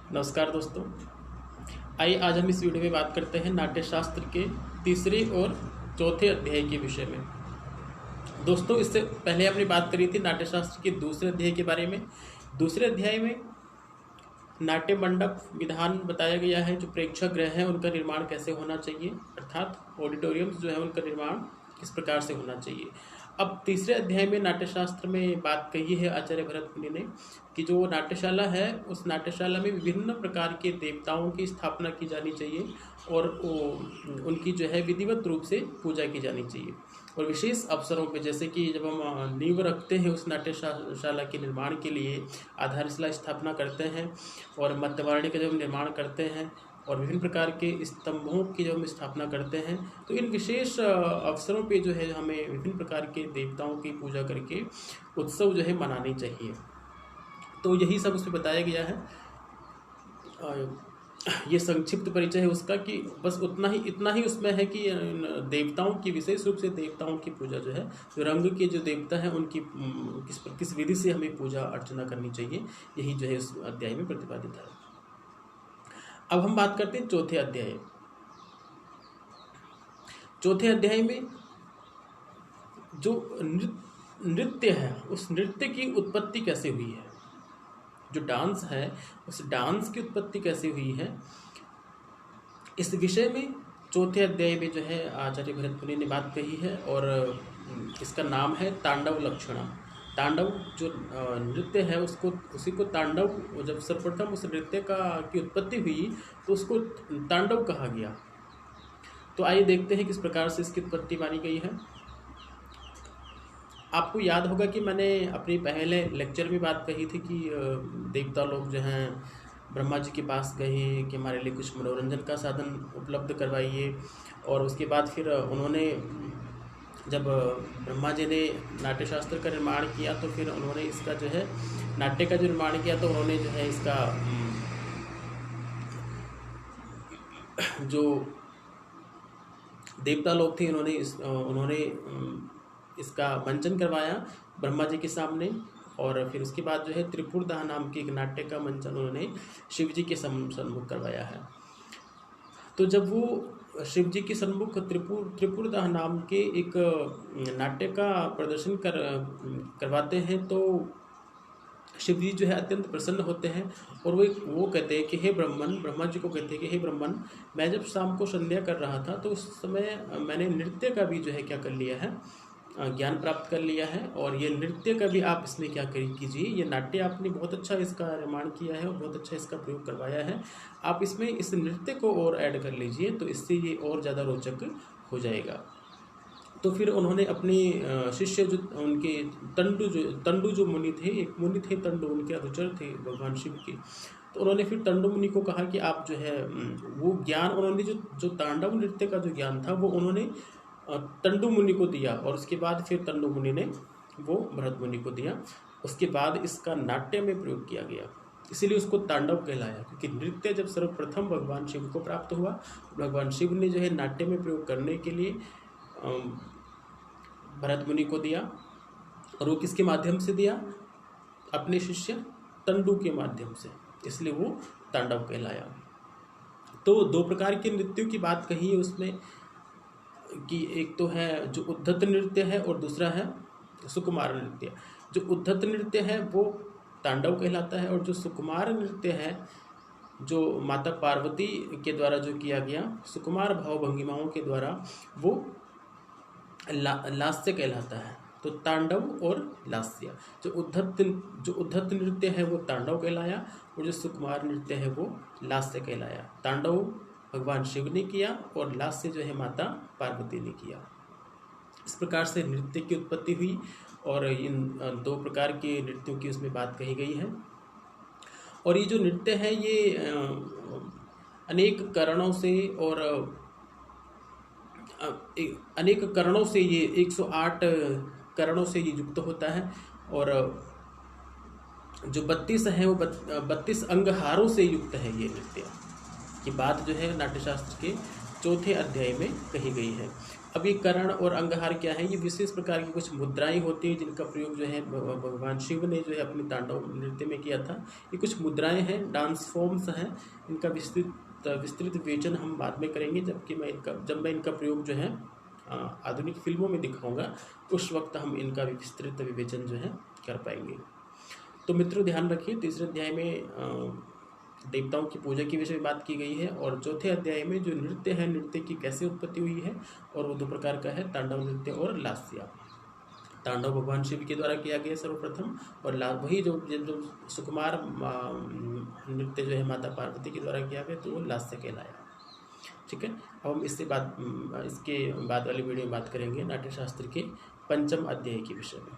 नमस्कार दोस्तों। आइए आज हम इस वीडियो में बात करते हैं नाट्यशास्त्र के तीसरे और चौथे अध्याय के विषय में। दोस्तों, इससे पहले हमने बात करी थी नाट्यशास्त्र के दूसरे अध्याय के बारे में। दूसरे अध्याय में नाट्य मंडप विधान बताया गया है, जो प्रेक्षागृह है उनका निर्माण कैसे होना चाहिए, अर्थात ऑडिटोरियम्स जो है उनका निर्माण किस प्रकार से होना चाहिए। अब तीसरे अध्याय में नाट्यशास्त्र में बात कही है आचार्य भरत मुनि ने कि जो नाट्यशाला है उस नाट्यशाला में विभिन्न प्रकार के देवताओं की स्थापना की जानी चाहिए और उनकी जो है विधिवत रूप से पूजा की जानी चाहिए। और विशेष अवसरों पे, जैसे कि जब हम नींव रखते हैं उस नाट्यशाला के निर्माण के लिए, आधारशिला स्थापना करते हैं और मध्यवार्णी का जब निर्माण करते हैं और विभिन्न प्रकार के स्तंभों की जब हम स्थापना करते हैं, तो इन विशेष अवसरों पे जो है हमें विभिन्न प्रकार के देवताओं की पूजा करके उत्सव जो है मनाने चाहिए। तो यही सब उसमें बताया गया है। ये संक्षिप्त परिचय है उसका कि बस इतना ही उसमें है कि देवताओं की, विशेष रूप से देवताओं की पूजा जो है, जो रंग के जो देवता हैं उनकी किस विधि से हमें पूजा अर्चना करनी चाहिए, यही जो है उस अध्याय में प्रतिपादित है। अब हम बात करते हैं चौथे अध्याय। चौथे अध्याय में जो नृत्य है उस नृत्य की उत्पत्ति कैसे हुई है, जो डांस है उस डांस की उत्पत्ति कैसे हुई है, इस विषय में चौथे अध्याय में जो है आचार्य भरत मुनि ने बात कही है। और इसका नाम है तांडव लक्षणम। तांडव जो नृत्य है उसी को तांडव, जब सर्वप्रथम उस नृत्य की उत्पत्ति हुई तो उसको तांडव कहा गया। तो आइए देखते हैं किस प्रकार से इसकी उत्पत्ति मानी गई है। आपको याद होगा कि मैंने अपने पहले लेक्चर में बात कही थी कि देवता लोग जो हैं ब्रह्मा जी के पास गए कि हमारे लिए कुछ मनोरंजन का साधन उपलब्ध करवाइए। और उसके बाद फिर उन्होंने, जब ब्रह्मा जी ने नाट्यशास्त्र का निर्माण किया तो फिर उन्होंने इसका जो है नाट्य का जो निर्माण किया, तो उन्होंने जो है इसका जो देवता लोग थे उन्होंने इसका मंचन करवाया ब्रह्मा जी के सामने। और फिर उसके बाद जो है त्रिपुरदाह नाम के एक नाट्य का मंचन उन्होंने शिव जी के सम्मुख करवाया है। तो जब वो शिव जी के सम्मुख त्रिपुरदाह नाम के एक नाट्य का प्रदर्शन करवाते हैं, तो शिव जी जो है अत्यंत प्रसन्न होते हैं और वो कहते हैं कि हे ब्रह्मन, ब्रह्मा जी को कहते हैं कि हे ब्रह्मन, मैं जब शाम को संध्या कर रहा था तो उस समय मैंने नृत्य का भी जो है क्या कर लिया है, ज्ञान प्राप्त कर लिया है। और ये नृत्य का भी आप इसमें क्या कीजिए, ये नाट्य आपने बहुत अच्छा इसका निर्माण किया है और बहुत अच्छा इसका प्रयोग करवाया है, आप इसमें इस नृत्य को और ऐड कर लीजिए, तो इससे ये और ज़्यादा रोचक हो जाएगा। तो फिर उन्होंने अपने शिष्य जो उनके तंडु जो मुनि थे, एक मुनि थे तंडु, उनके अनुचर थे भगवान शिव के, तो उन्होंने फिर तंडु मुनि को कहा कि आप जो है वो ज्ञान उन्होंने जो तांडव नृत्य का जो ज्ञान था वो उन्होंने तंडु मुनि को दिया। और उसके बाद फिर तंडु मुनि ने वो भरत मुनि को दिया। उसके बाद इसका नाट्य में प्रयोग किया गया, इसीलिए उसको तांडव कहलाया, क्योंकि नृत्य जब सर्वप्रथम भगवान शिव को प्राप्त हुआ, भगवान शिव ने जो है नाट्य में प्रयोग करने के लिए भरत मुनि को दिया। और वो किसके माध्यम से दिया, अपने शिष्य तंडु के माध्यम से, इसलिए वो तांडव कहलाया। तो दो प्रकार के नृत्यों की बात कही है उसमें कि एक तो है जो उद्धत नृत्य है और दूसरा है सुकुमार नृत्य। जो उद्धत नृत्य है वो तांडव कहलाता है और जो सुकुमार नृत्य है, जो माता पार्वती के द्वारा जो किया गया सुकुमार भाव भंगिमाओं के द्वारा, वो लास्य कहलाता है। तो तांडव और लास्य, जो उद्धत नृत्य है वो तांडव कहलाया और जो सुकुमार नृत्य है वो लास्य कहलाया। तांडव भगवान शिव ने किया और लास्य जो है माता पार्वती ने किया। इस प्रकार से नृत्य की उत्पत्ति हुई और इन दो प्रकार के नृत्यों की उसमें बात कही गई है। और ये जो नृत्य है ये अनेक करणों से ये 108 करणों से ये युक्त होता है। और जो 32 है वो 32 अंगहारों से युक्त है ये नृत्य की बात जो है नाट्यशास्त्र के चौथे अध्याय में कही गई है। अब ये करण और अंगहार क्या है? ये विशेष प्रकार की कुछ मुद्राएं होती हैं जिनका प्रयोग जो है भगवान शिव ने जो है अपने तांडव नृत्य में किया था। ये कुछ मुद्राएं हैं, डांस फॉर्म्स हैं। इनका विस्तृत विवेचन हम बाद में करेंगे, जब मैं इनका प्रयोग जो है आधुनिक फिल्मों में दिखाऊंगा, उस वक्त हम इनका विस्तृत विवेचन जो है कर पाएंगे। तो मित्रों ध्यान रखिए, तीसरे अध्याय में देवताओं की पूजा के विषय में बात की गई है, और चौथे अध्याय में जो नृत्य है, नृत्य की कैसे उत्पत्ति हुई है, और वो दो प्रकार का है, तांडव नृत्य और लास्या। तांडव भगवान शिव के द्वारा किया गया सर्वप्रथम, और वही जो सुकुमार नृत्य जो है माता पार्वती के द्वारा किया गया, तो वो लास्य कहलाया। ठीक है, अब हम इसके बाद वाली वीडियो में बात करेंगे नाट्यशास्त्र के पंचम अध्याय के विषय में।